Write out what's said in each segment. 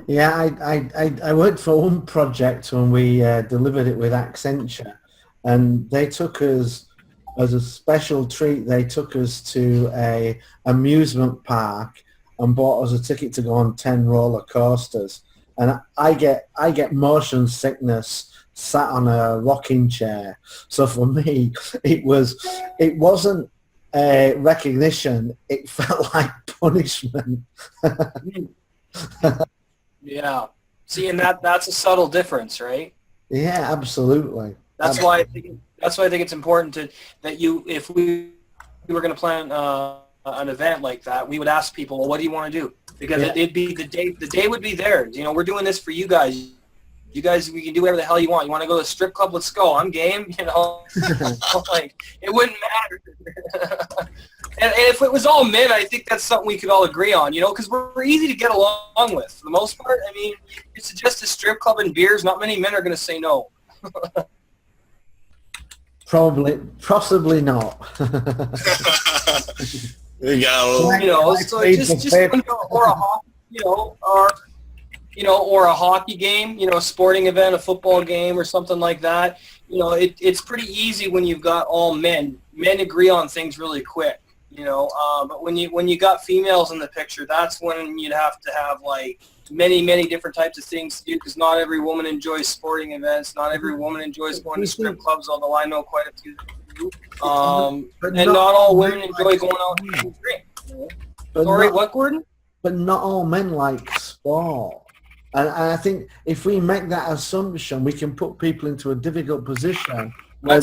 Yeah, I worked for one project when we delivered it with Accenture, and they took us as a special treat. They took us to a amusement park and bought us a ticket to go on 10 roller coasters. And I get motion sickness sat on a rocking chair. So for me, it wasn't a recognition. It felt like punishment. Yeah. See, and that's a subtle difference, right? Yeah, absolutely. That's why I think it's important that you, if we were going to plan an event like that, we would ask people, well, what do you want to do? Because Yeah. it'd be the day would be theirs. You know, we're doing this for you guys. You guys, we can do whatever the hell you want. You want to go to the strip club? Let's go. I'm game. You know, like it wouldn't matter. And if it was all men, I think that's something we could all agree on. You know, because we're easy to get along with for the most part. I mean, you suggest a strip club and beers. Not many men are going to say no. Possibly not. We got a little, You know, so just or a hockey, or a hockey game, a sporting event, a football game, or something like that. You know, it's pretty easy when you've got all men. Men agree on things really quick. But when you got females in the picture, that's when you'd have to have like many different types of things to do, because not every woman enjoys sporting events. Not every woman enjoys going to strip clubs, although I know quite a few do. And not all women enjoy going out and drink. Sorry, what, Gordon? But not all men like sport. And I think if we make that assumption, we can put people into a difficult position where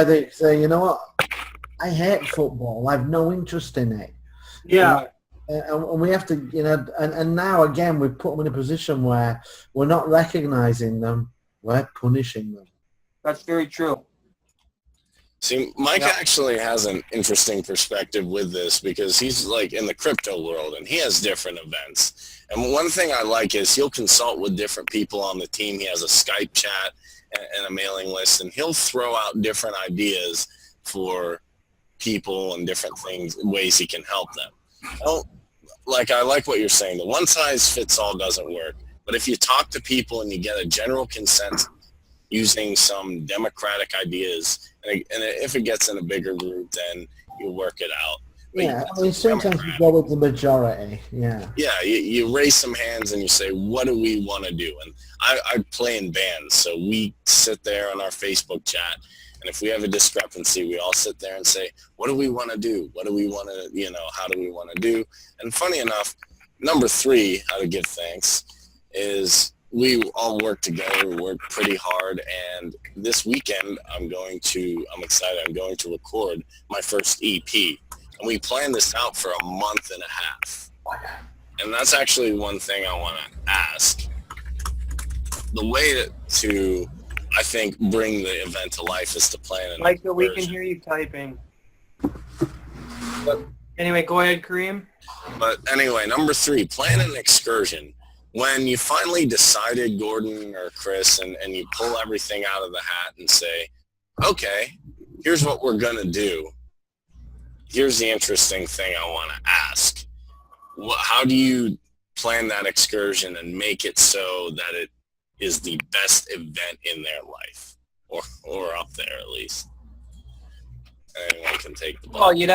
they say, you know what, I hate football. I have no interest in it. Yeah. And we have to, and now again, we've put them in a position where we're not recognizing them, we're punishing them. That's very true. See, Mike actually has an interesting perspective with this, because he's like in the crypto world and he has different events. And one thing I like is he'll consult with different people on the team. He has a Skype chat and a mailing list, and he'll throw out different ideas for people and different things, ways he can help them. I like what you're saying. The one size fits all doesn't work. But if you talk to people and you get a general consensus using some democratic ideas, and if it gets in a bigger group, then you work it out. Yeah, I mean, sometimes you go with the majority, yeah. Yeah, you raise some hands and you say, what do we want to do? And I play in bands, so we sit there on our Facebook chat, and if we have a discrepancy, we all sit there and say, what do we want to do? What do we want to, how do we want to do? And funny enough, number 3, how to give thanks, is we all work together, we work pretty hard, and this weekend I'm excited, I'm going to record my first EP. And we planned this out for a month and a half. And that's actually one thing I want to ask. The way to, I think, bring the event to life is to plan an Like, we can hear you typing. But anyway, go ahead, Kareem. But anyway, number 3, plan an excursion. When you finally decided, Gordon or Chris, and you pull everything out of the hat and say, okay, here's what we're going to do. Here's the interesting thing I want to ask. How do you plan that excursion and make it so that it is the best event in their life, or up there at least? Anyone can take the ball. Well, you'd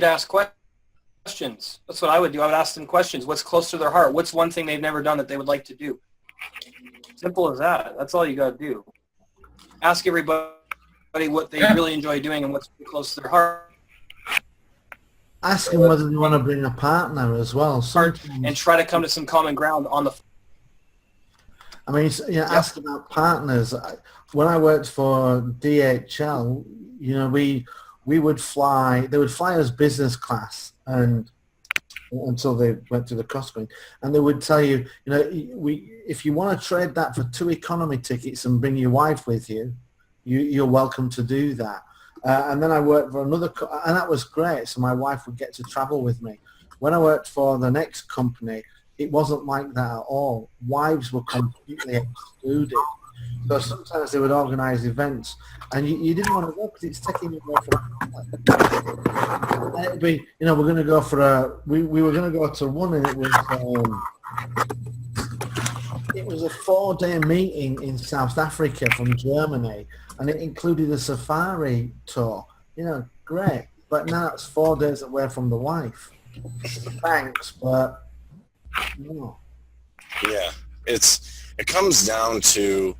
ask questions. That's what I would do. I would ask them questions. What's close to their heart? What's one thing they've never done that they would like to do? Simple as that. That's all you got to do. Ask everybody what they really enjoy doing and what's close to their heart. Ask them whether they want to bring a partner as well. And try to come to some common ground on the... I mean, ask about partners. When I worked for DHL, we would fly. They would fly us business class, and until they went to the Costco, and they would tell you, if you want to trade that for 2 economy tickets and bring your wife with you, you're welcome to do that. And then I worked for another, and that was great. So my wife would get to travel with me. When I worked for the next company, it wasn't like that at all. Wives were completely excluded. So sometimes they would organise events, and you didn't want to go because it's taking you away from the and it'd be, we're going to go for we were going to go to one, and it was was a 4-day meeting in South Africa from Germany, and it included a safari tour. You know, great. But now it's 4 days away from the wife. Thanks, but no. Yeah, it comes down to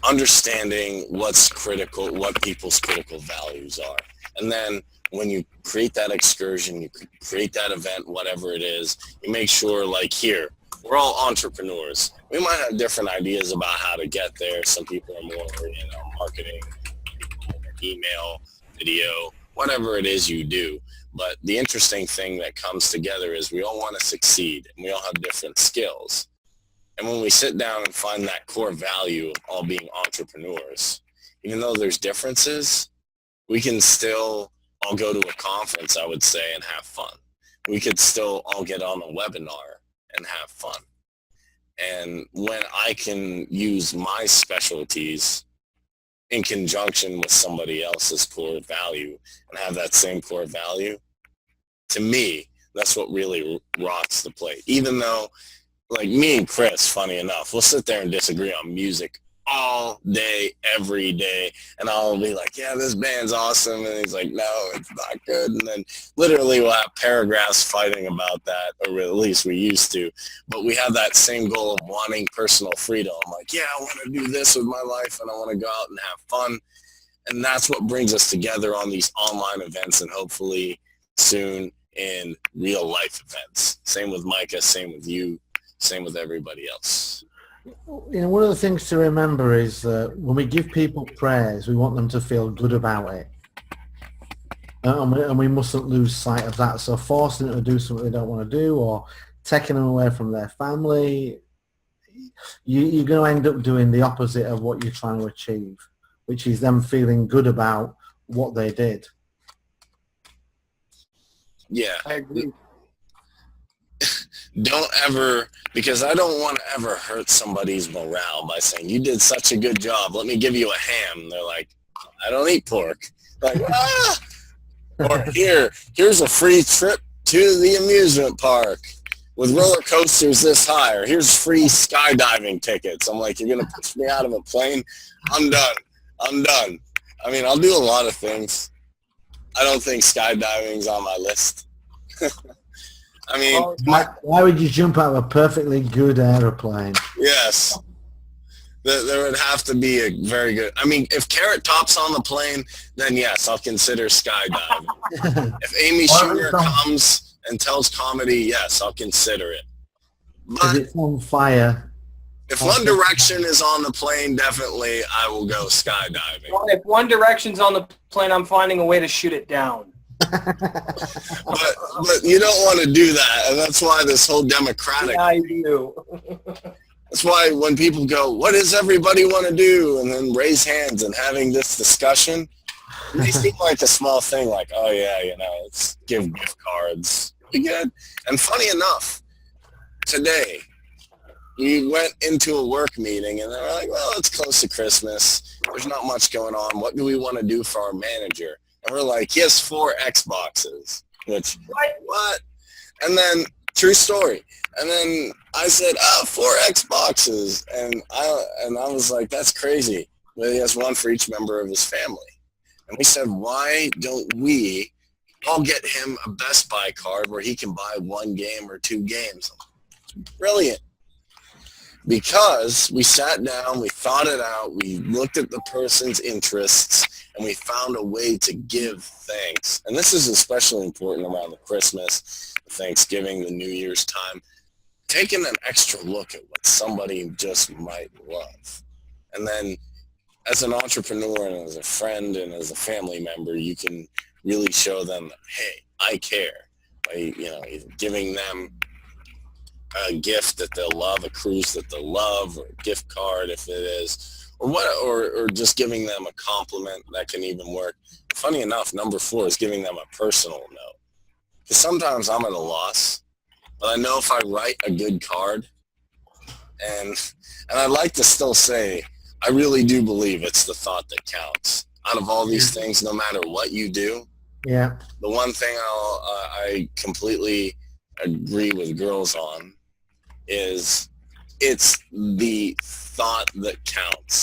understanding what's critical, what people's critical values are. And then when you create that excursion, you create that event, whatever it is, you make sure, like here, we're all entrepreneurs. We might have different ideas about how to get there. Some people are more, marketing, email, video, whatever it is you do. But the interesting thing that comes together is we all want to succeed, and we all have different skills. And when we sit down and find that core value of all being entrepreneurs, even though there's differences, we can still all go to a conference, I would say, and have fun. We could still all get on a webinar and have fun. And when I can use my specialties in conjunction with somebody else's core value and have that same core value, to me, that's what really rocks the plate. Even though, like me and Chris, funny enough, we'll sit there and disagree on music all day, every day, and I'll be like, yeah, this band's awesome, and he's like, no, it's not good, and then literally we'll have paragraphs fighting about that, or at least we used to, but we have that same goal of wanting personal freedom. I'm like, yeah, I want to do this with my life, and I want to go out and have fun, and that's what brings us together on these online events, and hopefully soon in real life events. Same with Micah, same with you, same with everybody else. You know, one of the things to remember is that when we give people praise, we want them to feel good about it. And we mustn't lose sight of that. So forcing them to do something they don't want to do, or taking them away from their family, you're going to end up doing the opposite of what you're trying to achieve, which is them feeling good about what they did. Yeah. I agree. Don't ever, because I don't want to ever hurt somebody's morale by saying, you did such a good job, let me give you a ham. They're like, I don't eat pork. Like, ah! Or here's a free trip to the amusement park with roller coasters this high, or here's free skydiving tickets. I'm like, you're going to push me out of a plane? I'm done. I mean, I'll do a lot of things. I don't think skydiving's on my list. I mean, why would you jump out of a perfectly good aeroplane? Yes. There would have to be a very good, I mean, if Carrot Top's on the plane, then yes, I'll consider skydiving. If Amy Schumer comes and tells comedy, yes, I'll consider it. But if it's on fire. If One Direction is on the plane, definitely I will go skydiving. Well, if One Direction's on the plane, I'm finding a way to shoot it down. but you don't want to do that, and that's why this whole democratic. Yeah, I do. That's why when people go, what does everybody want to do, and then raise hands and having this discussion, they seem like a small thing, like, oh yeah, let's give gift cards. Be good. And funny enough, today we went into a work meeting, and they were like, well, it's close to Christmas. There's not much going on. What do we want to do for our manager? And we're like, he has 4 Xboxes. Which, what? And then, true story. And then I said, 4 Xboxes. And I was like, that's crazy. But he has one for each member of his family. And we said, why don't we all get him a Best Buy card where he can buy 1 game or 2 games? Brilliant. Because we sat down, we thought it out, we looked at the person's interests, and we found a way to give thanks. And this is especially important around the Christmas, Thanksgiving, the New Year's time. Taking an extra look at what somebody just might love. And then as an entrepreneur and as a friend and as a family member, you can really show them, hey, I care. By, either giving them a gift that they'll love, a cruise that they'll love, or a gift card if it is, or just giving them a compliment that can even work. Funny enough, number 4 is giving them a personal note. Because sometimes I'm at a loss, but I know if I write a good card, and I'd like to still say, I really do believe it's the thought that counts. Out of all these things, no matter what you do, yeah, the one thing I completely agree with girls on is it's the thought that counts.